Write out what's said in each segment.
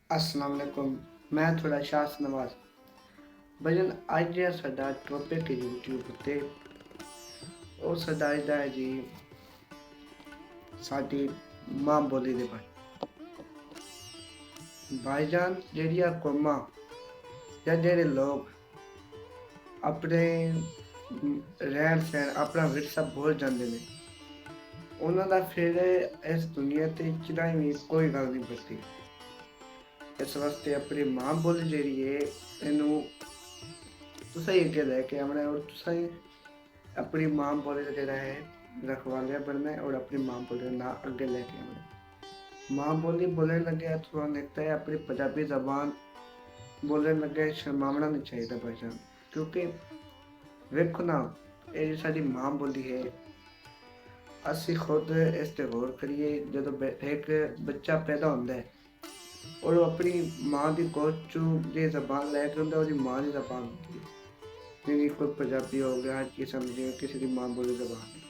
अस्सलाम वालेकुम। मैं थोड़ा शास नवाज भजन आज जिहा साडा टॉपिक है यूट्यूब उत्ते ਉਹ ਸਾਡਾ ਇਹਦਾ ਹੈ ਜੀ ਸਾਡੀ ਮਾਂ ਬੋਲੀ ਦੇ ਭਾਈਜਾਨ ਜਿਹੜੀਆਂ ਕੌਮਾਂ ਜਾਂ ਜਿਹੜੇ ਲੋਕ ਆਪਣੇ ਰਹਿਣ ਸਹਿਣ ਆਪਣਾ ਵਿਰਸਾ ਭੁੱਲ ਜਾਂਦੇ ਨੇ ਉਹਨਾਂ ਦਾ ਫਿਰ ਇਸ ਦੁਨੀਆ ਤੇ ਚੜਾਈ ਵੀ ਕੋਈ ਗੱਲ ਨਹੀਂ ਬਚਦੀ। ਇਸ ਵਾਸਤੇ ਆਪਣੀ ਮਾਂ ਬੋਲੀ ਜਿਹੜੀ ਹੈ ਇਹਨੂੰ ਤੁਸੀਂ ਅੱਗੇ ਲੈ ਕੇ ਆਉਣਾ ਔਰ ਤੁਸੀਂ अपनी माँ बोली का जरा है रखवालिया बनना है और अपनी माँ बोली ना आगे लेके आना। माँ बोली बोलने लगे थोड़ा लगता है अपनी पंजाबी जबान बोलने लगे शर्मावना नहीं चाहिए भाईजान, क्योंकि वेखो ना ये साड़ी माँ बोली है। ਅਸੀਂ खुद इस ते गौर करिए जो एक बच्चा पैदा होता है और वो अपनी माँ की गोद चू जो जबान लैके होंगे वो माँ की जबान होती है। जिन्हें कोई पंजाबी हो गया हर चीज़ समझिए किसी की माँ बोली जबान है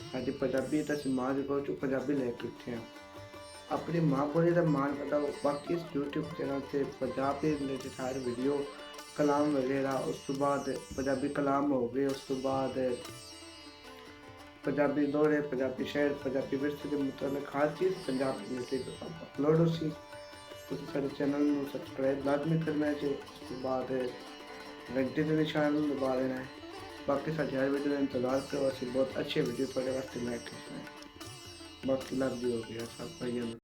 साड़ी पंजाबी तो असं माँ की गोद चू पंजाबी लैके उठे हैं। अपनी माँ बोली का मान बताओ। बाकी इस यूट्यूब चैनल से पंजाबी रिलेटेड सारे वीडियो कलाम वगैरह उस तो बाद पंजाबी कलाम हो गए, उस तो बाद पंजाबी दोहरे पंजाबी शेर पंजाबी विरसे के मुताबिक हर चीज़ पंजाब रिलेटेड अपलोड हो सी। तुम सारे चैनल में सबसक्राइब लाजमी करना है। उस तो बाद घंटे के निशान दबा देना है। बाकी साढ़े हर वीडियो का इंतजार करो। असं बहुत अच्छे वीडियो थोड़े वास्ते लैके बाकी लव भी हो गया सब भाइयों।